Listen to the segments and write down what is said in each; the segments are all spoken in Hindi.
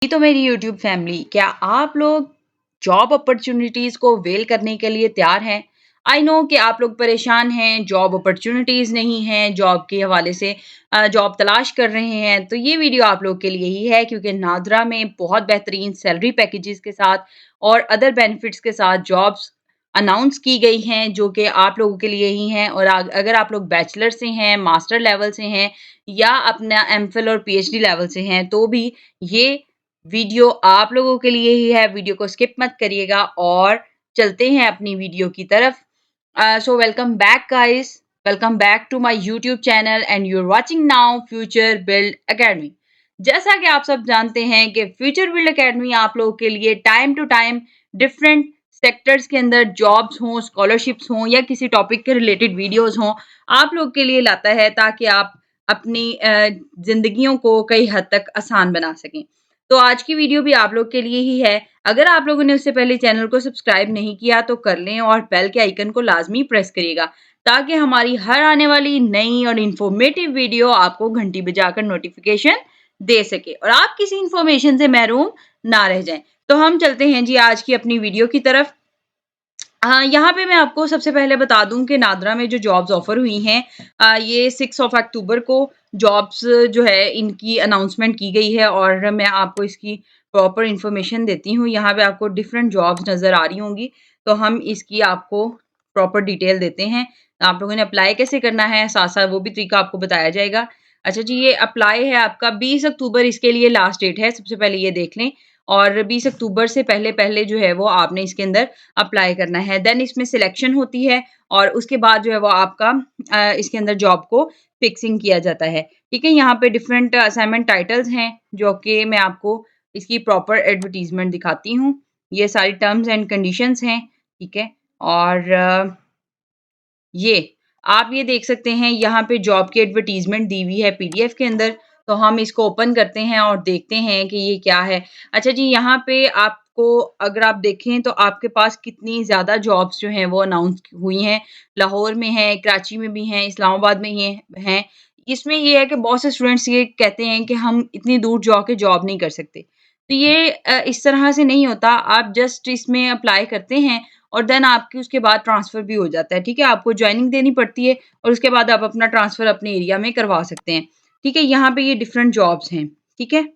जी, तो मेरी यूट्यूब फैमिली, क्या आप लोग जॉब अपॉर्चुनिटीज़ को अवेल करने के लिए तैयार हैं? आई नो कि आप लोग परेशान हैं, जॉब अपॉर्चुनिटीज़ नहीं हैं, जॉब के हवाले से जॉब तलाश कर रहे हैं। तो ये वीडियो आप लोग के लिए ही है क्योंकि नादरा में बहुत बेहतरीन सैलरी पैकेजेज़ के साथ और अदर बेनिफिट्स के साथ जॉब्स अनाउंस की गई हैं, जो कि आप लोगों के लिए ही हैं। और अगर आप लोग बैचलर से हैं, मास्टर लेवल से हैं या अपना एमफिल और पीएचडी लेवल से हैं, तो भी ये वीडियो आप लोगों के लिए ही है। वीडियो को स्किप मत करिएगा और चलते हैं अपनी वीडियो की तरफ। So welcome back guys, welcome back to my YouTube channel and you are watching now Future Build Academy. जैसा कि आप सब जानते हैं कि फ्यूचर बिल्ड एकेडमी आप लोगों के लिए time to time different sectors के अंदर जॉब्स हों, स्कॉलरशिप्स हों या किसी टॉपिक के रिलेटेड वीडियोस हों, आप लोग के लिए लाता है ताकि आप अपनी ज़िंदगियों को कई हद तक आसान बना सकें। तो आज की वीडियो भी आप लोग के लिए ही है। अगर आप लोगों ने उससे पहले चैनल को सब्सक्राइब नहीं किया तो कर लें और बेल के आइकन को लाज़मी प्रेस करिएगा ताकि हमारी हर आने वाली नई और इन्फॉर्मेटिव वीडियो आपको घंटी बजाकर नोटिफिकेशन दे सके और आप किसी इन्फॉर्मेशन से महरूम ना रह जाएँ। तो हम चलते हैं जी आज की अपनी वीडियो की तरफ। हाँ, यहाँ पे मैं आपको सबसे पहले बता दूँ कि नादरा में जो जॉब्स ऑफ़र हुई हैं ये 6 ऑफ अक्टूबर को जॉब्स जो है इनकी अनाउंसमेंट की गई है और मैं आपको इसकी प्रॉपर इन्फॉर्मेशन देती हूँ। यहाँ पे आपको डिफरेंट जॉब्स नज़र आ रही होंगी, तो हम इसकी आपको प्रॉपर डिटेल देते हैं। आप लोगों ने अप्लाई कैसे करना है, साथ-साथ वो भी तरीका आपको बताया जाएगा। अच्छा जी, ये अप्लाई है आपका 20 अक्टूबर इसके लिए लास्ट डेट है, सबसे पहले ये देख लें और 20 अक्टूबर से पहले-पहले जो है वो आपने इसके अंदर अप्लाई करना है। देन इसमें सिलेक्शन होती है और उसके बाद जो है वो आपका इसके अंदर जॉब को फिक्सिंग किया जाता है। ठीक है? यहाँ पे डिफरेंट असाइनमेंट टाइटल्स हैं, जो कि मैं आपको इसकी प्रॉपर एडवर्टाइज़मेंट दिखाती हूँ। ये सारी टर्म्स एंड कंडीशंस हैं, ठीक है? और ये आप ये देख सकते हैं यहाँ पे जॉब की एडवर्टाइज़मेंट दी हुई है पीडीएफ के अंदर, तो हम इसको ओपन करते हैं और देखते हैं कि ये क्या है। अच्छा जी, यहाँ पे आपको अगर आप देखें तो आपके पास कितनी ज़्यादा जॉब्स जो हैं वो अनाउंस हुई हैं। लाहौर में हैं, कराची में भी हैं, इस्लामाबाद में ये हैं। इसमें ये है कि बहुत से स्टूडेंट्स ये कहते हैं कि हम इतनी दूर जाके जॉब नहीं कर सकते। तो ये इस तरह से नहीं होता, आप जस्ट इसमें अप्लाई करते हैं और देन आपकी उसके बाद ट्रांसफ़र भी हो जाता है, ठीक है? आपको जॉइनिंग देनी पड़ती है और उसके बाद आप अपना ट्रांसफ़र अपने एरिया में करवा सकते हैं, ठीक है? यहाँ पे ये डिफरेंट जॉब्स हैं, ठीक है?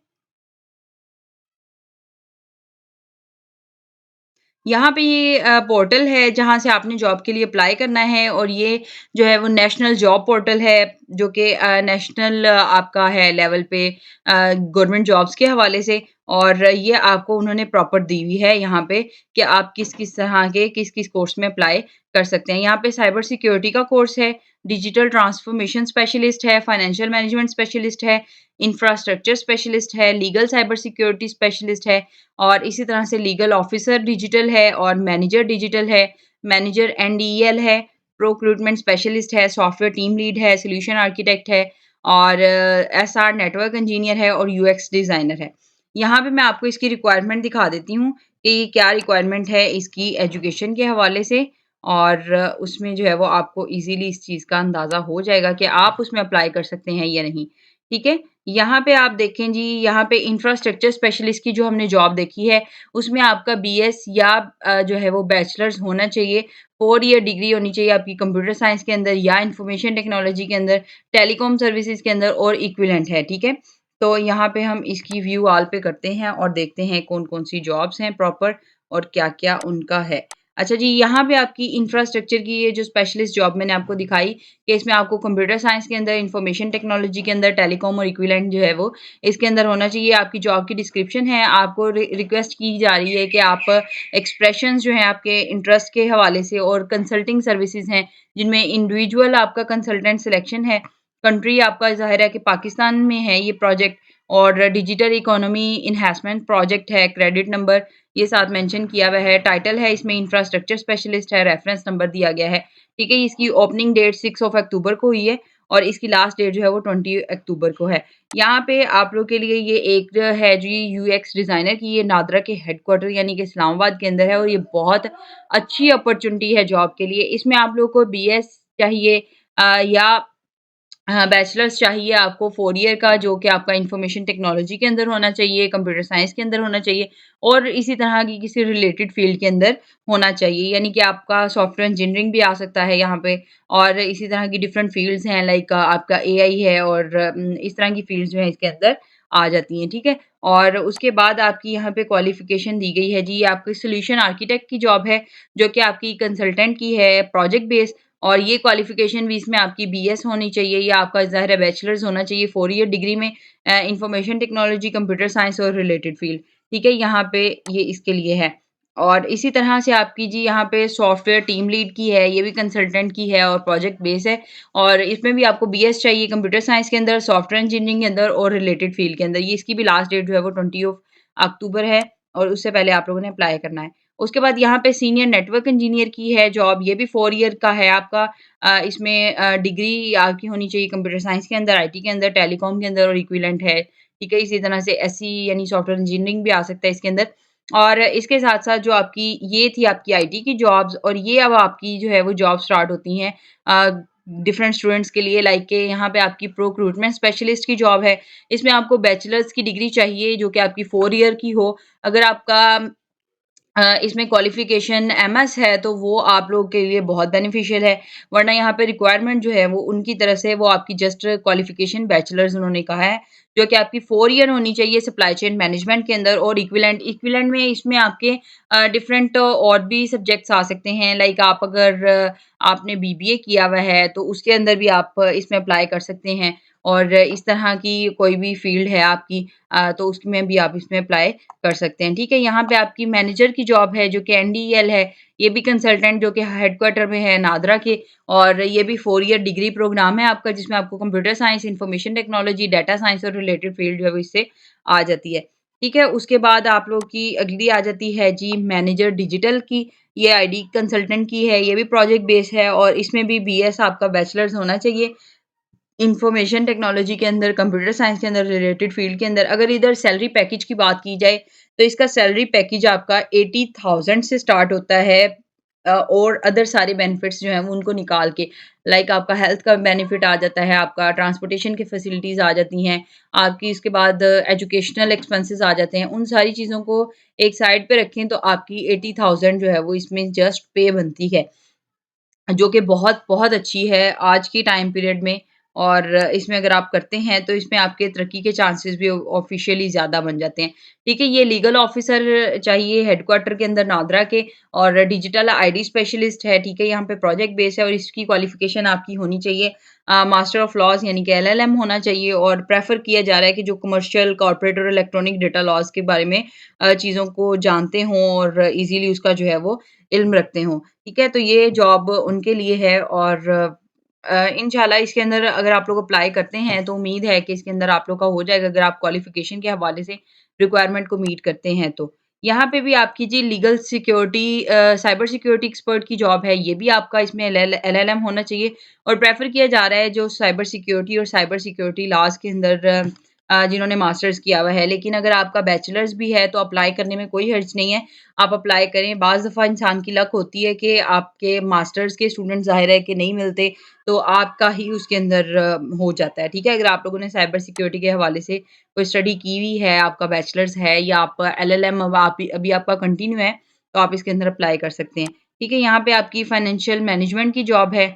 यहाँ पे ये पोर्टल है जहाँ से आपने जॉब के लिए अप्लाई करना है और ये जो है वो नेशनल जॉब पोर्टल है जो कि नेशनल आपका है लेवल पे गवर्नमेंट जॉब्स के हवाले से और ये आपको उन्होंने प्रॉपर दी हुई है यहाँ पे कि आप किस-किस तरह के किस-किस कोर्स में अप्लाई कर सकते हैं। यहाँ पे साइबर सिक्योरिटी का कोर्स है, डिजिटल ट्रांसफॉर्मेशन स्पेशलिस्ट है, फाइनेंशियल मैनेजमेंट स्पेशलिस्ट है, इंफ्रास्ट्रक्चर स्पेशलिस्ट है, लीगल साइबर सिक्योरिटी स्पेशलिस्ट है और इसी तरह से लीगल ऑफिसर डिजिटल है और मैनेजर डिजिटल है, मैनेजर एनडीईएल है, प्रोक्रूटमेंट स्पेशलिस्ट है, सॉफ्टवेयर टीम लीड है, सॉल्यूशन आर्किटेक्ट है और एसआर नेटवर्क इंजीनियर है और यूएक्स डिज़ाइनर है। यहाँ पे मैं आपको इसकी रिक्वायरमेंट दिखा देती हूँ कि क्या रिक्वायरमेंट है इसकी एजुकेशन के हवाले से और उसमें जो है वो आपको ईज़िली इस चीज़ का अंदाज़ा हो जाएगा कि आप उसमें अप्लाई कर सकते हैं या नहीं। ठीक है? यहाँ पे आप देखें जी, यहाँ पे इंफ्रास्ट्रक्चर स्पेशलिस्ट की जो हमने जॉब देखी है, उसमें आपका बीएस या जो है वो बैचलर्स होना चाहिए, 4 ईयर डिग्री होनी चाहिए आपकी कंप्यूटर साइंस के अंदर या इन्फॉर्मेशन टेक्नोलॉजी के अंदर, टेलीकॉम सर्विसेज़ के अंदर और इक्विवेलेंट है, ठीक है? तो यहाँ पे हम इसकी व्यू ऑल पे करते हैं और देखते हैं कौन-कौन सी जॉब्स हैं प्रॉपर और क्या-क्या उनका है। अच्छा जी, यहाँ पे आपकी इंफ्रास्ट्रक्चर की ये जो स्पेशलिस्ट जॉब मैंने आपको दिखाई कि इसमें आपको कंप्यूटर साइंस के अंदर, इन्फॉर्मेशन टेक्नोलॉजी के अंदर, टेलीकॉम और इक्विवेलेंट जो है वो इसके अंदर होना चाहिए। आपकी जॉब की डिस्क्रिप्शन है, आपको रिक्वेस्ट की जा रही है कि आप एक्सप्रेशंस जो हैं आपके इंटरेस्ट के हवाले से और कंसल्टिंग सर्विसेज़ हैं, जिनमें इंडिविजुअल आपका कंसल्टेंट सिलेक्शन है, कंट्री आपका ज़ाहिर है कि पाकिस्तान में है ये प्रोजेक्ट और डिजिटल इकोनॉमी एनहांसमेंट प्रोजेक्ट है, क्रेडिट नंबर ये साथ मेंशन किया हुआ है, टाइटल है इसमें इंफ्रास्ट्रक्चर स्पेशलिस्ट है, रेफरेंस नंबर दिया गया है, ठीक है? इसकी ओपनिंग डेट 6 ऑफ अक्टूबर को हुई है और इसकी लास्ट डेट जो है वो 20 अक्टूबर को है। यहाँ पे आप लोग के लिए ये एक जो है जी यूएक्स डिज़ाइनर की ये नादरा के हेडक्वार्टर यानी कि इस्लामाबाद के अंदर है और ये बहुत अच्छी अपॉर्च्युनिटी है जॉब के लिए। इसमें आप लोग को बीएस चाहिए या बैचलर्स चाहिए आपको 4 ईयर का जो कि आपका इन्फॉर्मेशन टेक्नोलॉजी के अंदर होना चाहिए, कंप्यूटर साइंस के अंदर होना चाहिए और इसी तरह की किसी रिलेटेड फ़ील्ड के अंदर होना चाहिए। यानी कि आपका सॉफ्टवेयर इंजीनियरिंग भी आ सकता है यहाँ पे और इसी तरह की डिफरेंट फ़ील्ड्स हैं लाइक आपका एआई है और इस तरह की फ़ील्ड्स जो हैं इसके अंदर आ जाती हैं, ठीक है? और उसके बाद आपकी यहाँ पे क्वालिफ़िकेशन दी गई है जी, आपकी सॉल्यूशन आर्किटेक्ट की जॉब है, जो कि आपकी कंसल्टेंट की है, प्रोजेक्ट बेस्ड और ये क्वालिफ़िकेशन भी इसमें आपकी बीएस होनी चाहिए या आपका ज़ाहिर है बैचलर्स होना चाहिए 4 ईयर डिग्री में इन्फॉर्मेशन टेक्नोलॉजी, कंप्यूटर साइंस और रिलेटेड फ़ील्ड, ठीक है? यहाँ पे ये इसके लिए है। और इसी तरह से आपकी जी यहाँ पे सॉफ्टवेयर टीम लीड की है, ये भी कंसल्टेंट की है और प्रोजेक्ट बेस है और इसमें भी आपको बीएस चाहिए कंप्यूटर साइंस के अंदर, सॉफ्टवेयर इंजीनियरिंग के अंदर और रिलेटेड फ़ील्ड के अंदर। ये इसकी भी लास्ट डेट जो है वो 20 ऑफ अक्टूबर है और उससे पहले आप लोगों ने अप्लाई करना है। उसके बाद यहाँ पे सीनियर नेटवर्क इंजीनियर की है जॉब, ये भी 4 ईयर का है आपका इसमें डिग्री आपकी होनी चाहिए कंप्यूटर साइंस के अंदर, आईटी के अंदर, टेलीकॉम के अंदर और इक्विवेलेंट है, ठीक है? इसी तरह से एसई यानी सॉफ्टवेयर इंजीनियरिंग भी आ सकता है इसके अंदर। और इसके साथ-साथ जो आपकी ये थी आपकी आईटी की जॉब्स और ये अब आपकी जो है वो जॉब स्टार्ट होती हैं डिफरेंट स्टूडेंट्स के लिए लाइक के यहाँ पे आपकी प्रोक्रूटमेंट स्पेशलिस्ट की जॉब है। इसमें आपको बैचलर्स की डिग्री चाहिए जो कि आपकी 4 ईयर की हो। अगर आपका इसमें क्वालिफ़िकेशन एमएस है तो वो आप लोगों के लिए बहुत बेनिफिशियल है, वरना यहाँ पे रिक्वायरमेंट जो है वो उनकी तरफ से वो आपकी जस्ट क्वालिफ़िकेशन बैचलर्स उन्होंने कहा है, जो कि आपकी 4 ईयर होनी चाहिए सप्लाई चेन मैनेजमेंट के अंदर और इक्विवेलेंट में इसमें आपके डिफरेंट और भी सब्जेक्ट्स आ सकते हैं लाइक आप अगर आपने बीबीए किया हुआ है तो उसके अंदर भी आप इसमें अप्लाई कर सकते हैं और इस तरह की कोई भी फ़ील्ड है आपकी तो उसमें भी आप इसमें अप्लाई कर सकते हैं, ठीक है? यहाँ पे आपकी मैनेजर की जॉब है जो कि एनडीईएल है, ये भी कंसल्टेंट जो कि हेडक्वार्टर में है नादरा के और ये भी 4 ईयर डिग्री प्रोग्राम है आपका जिसमें आपको computer science, information technology, data science और रिलेटेड फ़ील्ड जो है वो इससे आ जाती है, ठीक है? उसके बाद आप लोग की अगली आ जाती है जी मैनेजर डिजिटल की, ये आईटी कंसल्टेंट की है, ये भी प्रोजेक्ट बेस है और इसमें भी बीएस आपका बैचलर्स होना चाहिए। इन्फॉर्मेशन टेक्नोलॉजी के अंदर, कंप्यूटर साइंस के अंदर, रिलेटेड फ़ील्ड के अंदर अगर इधर सैलरी पैकेज की बात की जाए, तो इसका सैलरी पैकेज आपका 80,000 से स्टार्ट होता है और अदर सारे बेनिफिट्स जो हैं वो उनको निकाल के, लाइक आपका हेल्थ का बेनिफिट आ जाता है, आपका ट्रांसपोर्टेशन की फैसिलिटीज़ आ जाती हैं, आपकी इसके बाद एजुकेशनल एक्सपेंसेस आ जाते हैं। उन सारी चीज़ों को एक साइड पे रखें तो आपकी 80,000 जो है वो इसमें जस्ट पे बनती है। जो कि बहुत-बहुत अच्छी है आज की टाइम पीरियड में और इसमें अगर आप करते हैं, तो इसमें आपके तरक्की के चांसेस भी ऑफ़िशियली ज़्यादा बन जाते हैं। ठीक है, ये लीगल ऑफ़िसर चाहिए हेडक्वार्टर के अंदर नादरा के और डिजिटल आईडी स्पेशलिस्ट है, ठीक है? यहाँ पे प्रोजेक्ट बेस है और इसकी क्वालिफ़िकेशन आपकी होनी चाहिए मास्टर ऑफ लॉज़ यानी कि एलएलएम होना चाहिए और प्रेफ़र किया जा रहा है कि जो कमर्शियल, कॉर्पोरेट और इलेक्ट्रॉनिक डेटा लॉज़ के बारे में चीज़ों को जानते हों और ईज़िली उसका जो है वो इल्म रखते हों। ठीक है? तो ये जॉब उनके लिए है और इंशाल्लाह इसके अंदर अगर आप लोग अप्लाई करते हैं, तो उम्मीद है कि इसके अंदर आप लोग का हो जाएगा अगर आप क्वालिफ़िकेशन के हवाले से रिक्वायरमेंट को मीट करते हैं तो। यहाँ पे भी आपकी जी legal security cyber security expert की जॉब है, ये भी आपका इसमें एलएलएम होना चाहिए और प्रेफ़र किया जा रहा है जो साइबर सिक्योरिटी और साइबर सिक्योरिटी लॉज़ के अंदर जिन्होंने मास्टर्स किया हुआ है। लेकिन अगर आपका बैचलर्स भी है, तो अप्लाई करने में कोई हर्ज नहीं है। आप अप्लाई करें, बाज़ दफ़ा इंसान की लक होती है कि आपके मास्टर्स के स्टूडेंट ज़ाहिर है कि नहीं मिलते, तो आपका ही उसके अंदर हो जाता है, ठीक है? अगर आप लोगों ने साइबर सिक्योरिटी के हवाले से कोई स्टडी की हुई है, आपका बैचलर्स है या आपका एलएलएम अब आप अभी आपका कंटिन्यू है, तो आप इसके अंदर अप्लाई कर सकते हैं, ठीक है? यहाँ पे आपकी फाइनेंशियल मैनेजमेंट की जॉब है।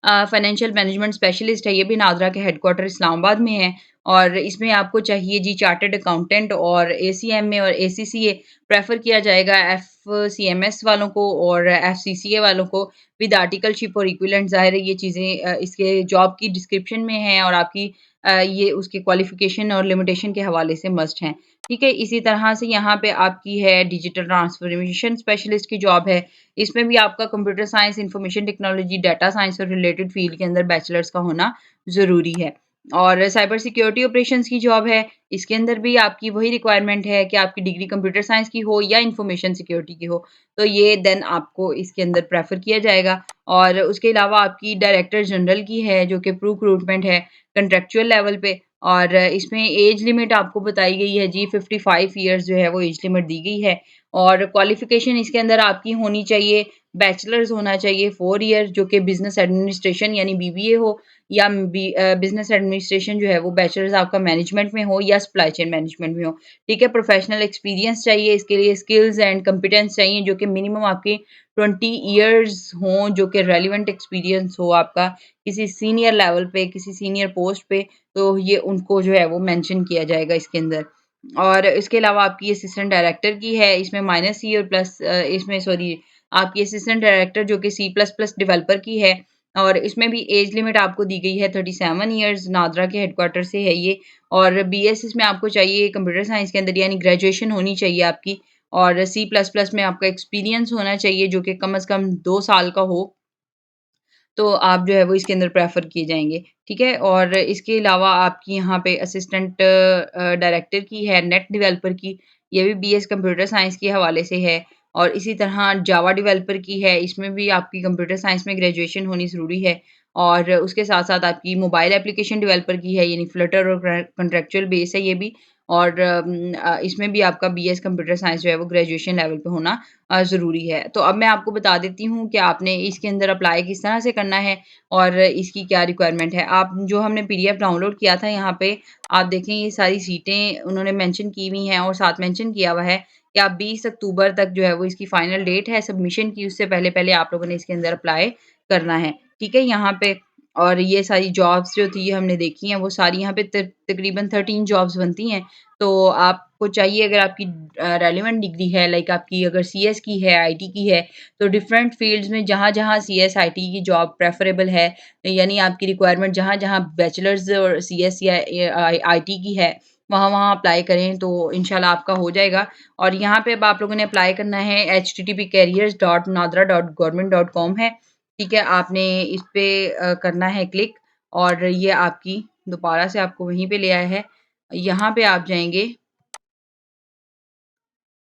फाइनेंशियल मैनेजमेंट स्पेशलिस्ट है, ये भी नादरा के हेडक्वार्टर इस्लामाबाद में है और इसमें आपको चाहिए जी चार्टर्ड अकाउंटेंट और एसीएमए और एसीसीए प्रेफ़र किया जाएगा एफसीएमएस वालों को और एफसीसीए वालों को विद आर्टिकलशिप और इक्विवेलेंट ज़ाहिर है ये चीज़ें इसके जॉब की डिस्क्रिप्शन में हैं और आपकी ये उसके क्वालिफ़िकेशन और लिमिटेशन के हवाले से मस्ट हैं। ठीक है? इसी तरह से यहाँ पे आपकी है डिजिटल ट्रांसफ़ॉर्मेशन स्पेशलिस्ट की जॉब है। इसमें भी आपका computer science, information technology, data science और रिलेटेड फ़ील्ड के अंदर बैचलर्स का होना ज़रूरी है। और साइबर सिक्योरिटी ऑपरेशंस की जॉब है, इसके अंदर भी आपकी वही रिक्वायरमेंट है कि आपकी डिग्री कंप्यूटर साइंस की हो या इन्फॉर्मेशन सिक्योरिटी की हो, तो ये देन आपको इसके अंदर प्रेफ़र किया जाएगा। और उसके अलावा आपकी डायरेक्टर जनरल की है, जो कि रिक्रूटमेंट है, कॉन्ट्रैक्चुअल लेवल पे और इसमें एज लिमिट आपको बताई गई है जी 55 इयर्स जो है वो एज लिमिट दी गई है और क्वालिफ़िकेशन इसके अंदर आपकी होनी चाहिए, बैचलर्स होना चाहिए 4 ईयर जो कि बिज़नेस एडमिनिस्ट्रेशन यानी बीबीए हो या बिज़नेस एडमिनिस्ट्रेशन जो है वो बैचलर्स आपका मैनेजमेंट में हो या सप्लाई चेन मैनेजमेंट में हो, ठीक है? प्रोफ़ेशनल एक्सपीरियंस चाहिए, इसके लिए स्किल्स एंड कॉम्पिटेंस चाहिए जो कि मिनिमम आपके 20 इयर्स हों, जो कि रेलेवेंट एक्सपीरियंस हो आपका किसी सीनियर लेवल पे, किसी सीनियर पोस्ट पे, तो ये उनको जो है वो मेंशन किया जाएगा इसके अंदर। और इसके अलावा आपकी असिस्टेंट डायरेक्टर की है, इसमें -C और प्लस इसमें सॉरी आपकी असिस्टेंट डायरेक्टर जो कि C++ डेवलपर की है और इसमें भी एज लिमिट आपको दी गई है 37 इयर्स नादरा के हेडक्वार्टर से है ये और बीएस इसमें आपको चाहिए कंप्यूटर साइंस के अंदर यानी ग्रेजुएशन होनी चाहिए आपकी और C++ में आपका एक्सपीरियंस होना चाहिए जो कि कम से कम 2 साल का हो। तो आप जो है वो इसके अंदर प्रेफ़र किए जाएँगे, ठीक है? और इसके अलावा आपकी यहाँ पे असिस्टेंट डायरेक्टर की है, नेट डेवलपर की, ये भी बीएस कंप्यूटर साइंस के हवाले से है और इसी तरह जावा डेवलपर की है, इसमें भी आपकी कंप्यूटर साइंस में ग्रेजुएशन होनी ज़रूरी है और उसके साथ-साथ आपकी मोबाइल एप्लीकेशन डेवलपर की है, यानी फ्लटर और कॉन्ट्रैक्चुअल बेस है ये भी और इसमें भी आपका बीएस कंप्यूटर साइंस जो है वो ग्रेजुएशन लेवल पे होना ज़रूरी है। तो अब मैं आपको बता देती हूँ कि आपने इसके अंदर अप्लाई किस तरह से करना है और इसकी क्या रिक्वायरमेंट है। आप जो हमने पीडीएफ डाउनलोड किया था यहाँ पे आप देखें ये सारी सीटें उन्होंने मेंशन की हुई हैं और साथ मेंशन किया हुआ है कि आप 20 अक्टूबर तक जो है वो इसकी फाइनल डेट है सबमिशन की उससे पहले-पहले आप लोगों ने इसके अंदर अप्लाई करना है। ठीक है? यहाँ पे और ये सारी जॉब्स जो थी हमने देखी हैं वो सारी यहाँ पे तकरीबन 13 जॉब्स बनती हैं। तो आपको चाहिए अगर आपकी रेलेवेंट डिग्री है लाइक आपकी अगर सीएस की है, आईटी की है, तो डिफरेंट फ़ील्ड्स में जहाँ-जहाँ सीएस, आईटी की जॉब प्रेफ़रेबल है, यानी आपकी रिक्वायरमेंट जहाँ-जहाँ बैचलर्स और सीएस या आईटी की है, वहाँ-वहाँ अप्लाई करें तो इंशाल्लाह आपका हो जाएगा। और यहाँ पे अब आप लोगों ने अप्लाई करना है http://careers.nadra.government.com है, ठीक है? आपने इस पे करना है क्लिक और ये आपकी दोबारा से आपको वहीं पे ले आया है। यहाँ पे आप जाएँगे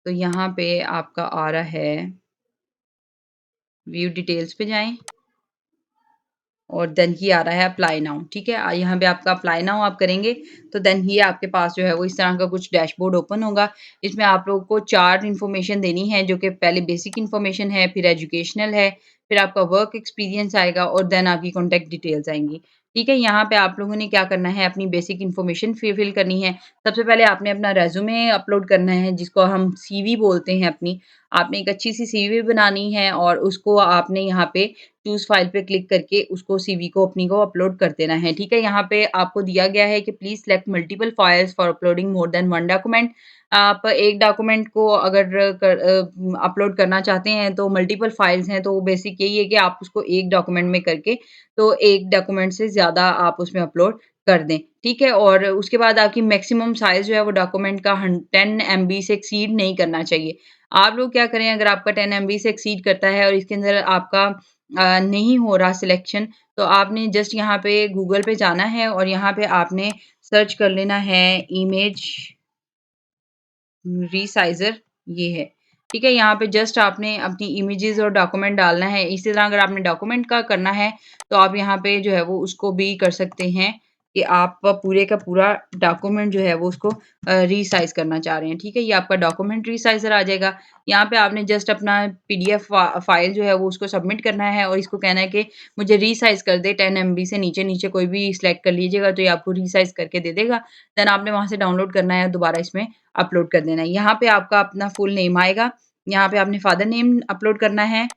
तो यहाँ पे आपका आ रहा है व्यू डिटेल्स पे जाएँ और देन ये आ रहा है अप्लाई नाउ ठीक है? यहाँ पे आपका अप्लाई नाउ आप करेंगे तो देन ये आपके पास जो है वो इस तरह का कुछ डैशबोर्ड ओपन होगा। इसमें आप लोगों को 4 इन्फॉर्मेशन देनी है जो कि पहले बेसिक इन्फॉर्मेशन है, फिर एजुकेशनल है, फिर आपका वर्क एक्सपीरियंस आएगा और देन आपकी कॉन्टैक्ट डिटेल्स आएँगी। ठीक है? यहाँ पे आप लोगों ने क्या करना है अपनी बेसिक इन्फॉर्मेशन फिल करनी है। सबसे पहले आपने अपना रिज़्यूमे अपलोड करना है जिसको हम सीवी बोलते हैं अपनी। आपने एक अच्छी-सी सीवी बनानी है और उसको आपने यहाँ पे चूज़ फाइल पे क्लिक करके उसको सीवी को अपनी को अपलोड कर देना है, ठीक है? यहाँ पे आपको दिया गया है कि please select multiple files for uploading more than 1 document. आप एक डॉक्यूमेंट को अगर अपलोड करना चाहते हैं तो मल्टीपल फाइल्स हैं तो बेसिक यही है कि आप उसको एक डॉक्यूमेंट में करके तो एक डॉक्यूमेंट से ज़्यादा आप उसमें अपलोड कर दें, ठीक है? और उसके बाद आपकी मैक्सिमम साइज़ जो है वो डॉक्यूमेंट का 10 एमबी से एक्सीड नहीं करना चाहिए। आप लोग क्या करें अगर आपका 10 एमबी से एक्सीड करता है और इसके अंदर आपका नहीं हो रहा सिलेक्शन तो आपने जस्ट यहाँ पे गूगल पे जाना है और यहाँ पे आपने सर्च कर लेना है इमेज रीसाइज़र ये है। ठीक है? यहाँ पे जस्ट आपने अपनी इमेजेस और डॉक्यूमेंट डालना है। इसी तरह अगर आपने डॉक्यूमेंट का करना है, तो आप यहाँ पे जो है वो उसको भी कर सकते हैं कि आप पूरे का पूरा डॉक्यूमेंट जो है वो उसको रीसाइज़ करना चाह रहे हैं। ठीक है? ये आपका डॉक्यूमेंट रीसाइज़र आ जाएगा। यहाँ पे आपने जस्ट अपना पीडीएफ फ़ाइल जो है वो उसको सबमिट करना है और इसको कहना है कि मुझे रीसाइज़ कर दे 10 एमबी से नीचे-नीचे कोई भी सिलेक्ट कर लीजिएगा तो ये आपको रीसाइज़ करके दे देगा। देन आपने वहाँ से डाउनलोड करना है और दोबारा इसमें अपलोड कर देना है। यहाँ पे आपका अपना फुल नेम आएगा, यहाँ पे आपने फादर नेम अपलोड करना है,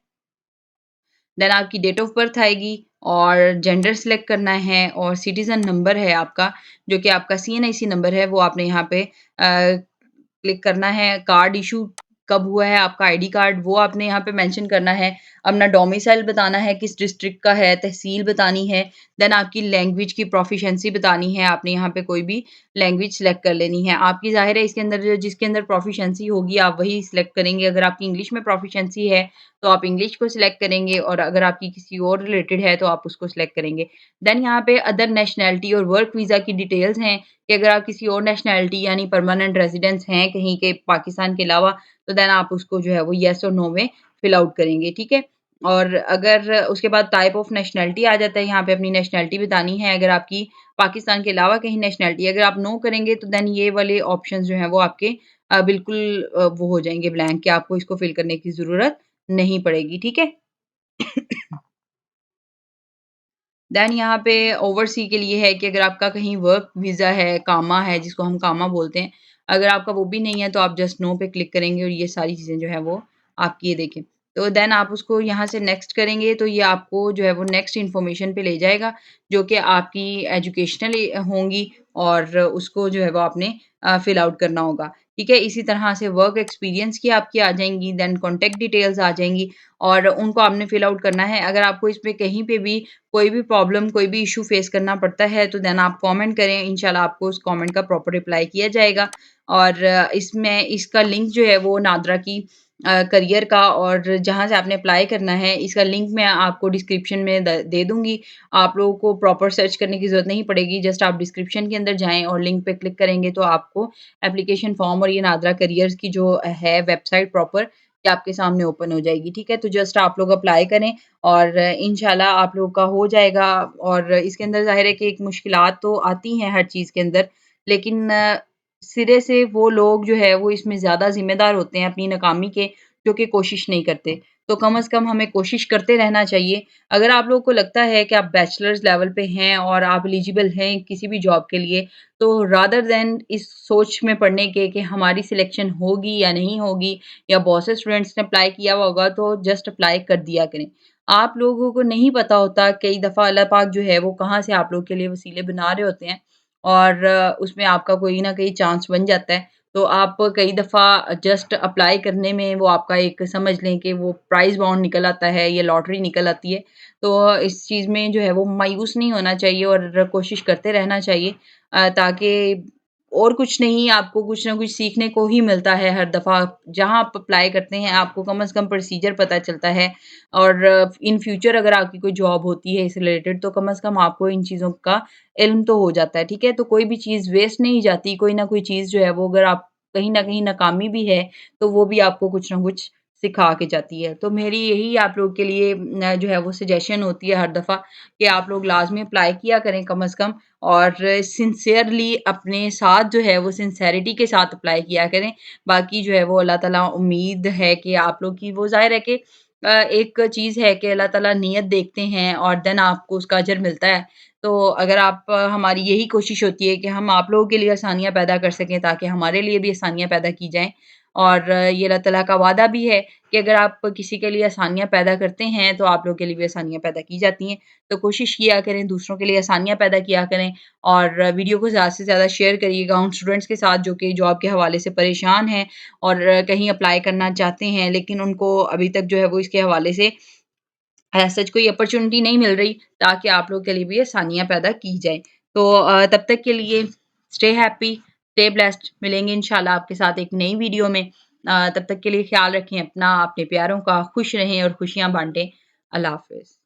देन आपकी डेट ऑफ बर्थ आएगी और जेंडर सिलेक्ट करना है और सिटीज़न नंबर है आपका, जो कि आपका सीएनआईसी नंबर है, वो आपने यहाँ पे क्लिक करना है, कार्ड इश्यू कब हुआ है आपका आईडी कार्ड वो आपने यहाँ पे मेंशन करना है, अपना डोमिसाइल बताना है किस डिस्ट्रिक्ट का है, तहसील बतानी है, देन आपकी लैंग्वेज की प्रोफिशिएंसी बतानी है, आपने यहाँ पे कोई भी लैंग्वेज सिलेक्ट कर लेनी है। आपकी ज़ाहिर है इसके अंदर जो जिसके अंदर प्रोफिशिएंसी होगी आप वही सिलेक्ट करेंगे, अगर आपकी इंग्लिश में प्रोफिशिएंसी है, तो आप इंग्लिश को सिलेक्ट करेंगे और अगर आपकी किसी और रिलेटेड है तो आप उसको सिलेक्ट करेंगे। देन यहाँ पे अदर नेशनैलिटी और वर्क वीज़ा की डिटेल्स हैं कि अगर आप किसी और नेशनैलिटी यानी परमानेंट रेज़िडेंस हैं कहीं के पाकिस्तान के अलावा, तो देन आप उसको जो है वो येस और नो में फिल आउट करेंगे, ठीक है? और अगर उसके बाद टाइप ऑफ नेशनैलिटी आ जाता है, यहाँ पे अपनी नेशनैलिटी बतानी है, अगर आपकी पाकिस्तान के अलावा कहीं नेशनैलिटी अगर आप नो करेंगे तो देन ये वाले ऑप्शंस जो हैं वो आपके बिल्कुल वो हो जाएँगे ब्लैंक कि आपको इसको फ़िल करने की ज़रूरत नहीं पड़ेगी, ठीक है? देन यहाँ पे ओवरसी के लिए है कि अगर आपका कहीं वर्क वीज़ा है, कामा है, जिसको हम कामा बोलते हैं, अगर आपका वो भी नहीं है तो आप जस्ट नो पे क्लिक करेंगे और ये सारी चीज़ें जो है वो आपकी ये देखें। तो देन आप उसको यहाँ से नेक्स्ट करेंगे तो ये आपको जो है वो नेक्स्ट इन्फॉर्मेशन पे ले जाएगा, जो कि आपकी एजुकेशनल होंगी और उसको जो है वो आपने फिल आउट करना होगा। ठीक है? इसी तरह से वर्क एक्सपीरियंस की आपकी आ जाएँगी, देन कॉन्टैक्ट डिटेल्स आ जाएँगी और उनको आपने फिल आउट करना है। अगर आपको इसमें कहीं पे भी कोई भी प्रॉब्लम, कोई भी इश्यू फेस करना पड़ता है, तो देन आप कमेंट करें, इंशाल्लाह आपको उस कमेंट का प्रॉपर रिप्लाई किया जाएगा। और इसमें इसका लिंक जो है वो नादरा की करियर का और जहाँ से आपने अप्लाई करना है, इसका लिंक मैं आपको डिस्क्रिप्शन में दे दूँगी। आप लोगों को प्रॉपर सर्च करने की ज़रूरत नहीं पड़ेगी, जस्ट आप डिस्क्रिप्शन के अंदर जाएँ और लिंक पे क्लिक करेंगे तो आपको एप्लीकेशन फॉर्म और ये नादरा करियर्स की जो है वेबसाइट प्रॉपर, ये आपके सामने ओपन हो जाएगी, ठीक है? तो जस्ट आप लोग अप्लाई करें और इंशाल्लाह आप लोग का हो जाएगा और इसके अंदर ज़ाहिर है कि एक मुश्किलात तो आती हैं हर चीज़ के अंदर, लेकिन सिरे से वो लोग जो है वो इसमें ज़्यादा ज़िम्मेदार होते हैं अपनी नाकामी के, जो कि कोशिश नहीं करते। तो कम से कम हमें कोशिश करते रहना चाहिए। अगर आप लोगों को लगता है कि आप बैचलर्स लेवल पे हैं और आप एलिजिबल हैं किसी भी जॉब के लिए, तो रादर दैन इस सोच में पड़ने के कि हमारी सिलेक्शन होगी या नहीं होगी या बहुत से स्टूडेंट्स ने अप्लाई किया हुआ होगा, तो जस्ट अप्लाई कर दिया करें। आप लोगों को नहीं पता होता कई दफ़ा अल्लाह पाक जो है वो कहाँ से आप लोग के लिए वसीले बना रहे होते हैं और उसमें आपका कोई ना कोई चांस बन जाता है। तो आप कई दफ़ा जस्ट अप्लाई करने में वो आपका एक समझ लें कि वो प्राइज़ बाउंड निकल आता है या लॉटरी निकल आती है। तो इस चीज़ में जो है वो मायूस नहीं होना चाहिए और कोशिश करते रहना चाहिए ताकि और कुछ नहीं आपको कुछ ना कुछ सीखने को ही मिलता है हर दफ़ा। जहाँ आप अप्लाई करते हैं आपको कम से कम प्रोसीजर पता चलता है और इन फ्यूचर अगर आपकी कोई जॉब होती है इस रिलेटेड तो कम से कम आपको इन चीज़ों का इल्म तो हो जाता है, ठीक है? तो कोई भी चीज़ वेस्ट नहीं जाती, कोई ना कोई चीज़ जो है वो अगर आप कहीं न कहीं नाकामी भी है, तो वो भी आपको कुछ ना कुछ सिखा के जाती है। तो मेरी यही आप लोग के लिए जो है वो सजेशन होती है हर दफ़ा कि आप लोग लाज़मी अप्लाई किया करें कम से कम और सिंसियरली अपने साथ जो है वो सिंसेरिटी के साथ अप्लाई किया करें। बाकी जो है वो अल्लाह ताला उम्मीद है कि आप लोग की वो ज़ाहिर है कि एक चीज़ है कि अल्लाह ताला नियत देखते हैं और देन आपको उसका अजर मिलता है। तो अगर आप हमारी यही कोशिश होती है कि हम आप लोगों के लिए आसानियाँ पैदा कर सकें ताकि हमारे लिए भी आसानियाँ पैदा की जाएँ। और ये अल्लाह ताला का वादा भी है कि अगर आप किसी के लिए आसानियाँ पैदा करते हैं, तो आप लोगों के लिए भी आसानियाँ पैदा की जाती हैं। तो कोशिश किया करें, दूसरों के लिए आसानियाँ पैदा किया करें और वीडियो को ज़्यादा से ज़्यादा शेयर करिएगा उन स्टूडेंट्स के साथ जो कि जॉब के हवाले से परेशान हैं और कहीं अप्लाई करना चाहते हैं, लेकिन उनको अभी तक जो है वो इसके हवाले से सच कोई अपॉर्च्युनिटी नहीं मिल रही ताकि आप लोग के लिए भी आसानियाँ पैदा की जाएँ। तो तब तक के लिए स्टे हैप्पी, स्टे ब्लेस्ड मिलेंगे इंशाल्लाह आपके साथ एक नई वीडियो में। तब तक के लिए ख़्याल रखें अपना, अपने प्यारों का, खुश रहें और खुशियाँ बाँटें। अल्लाह हाफ़िज़।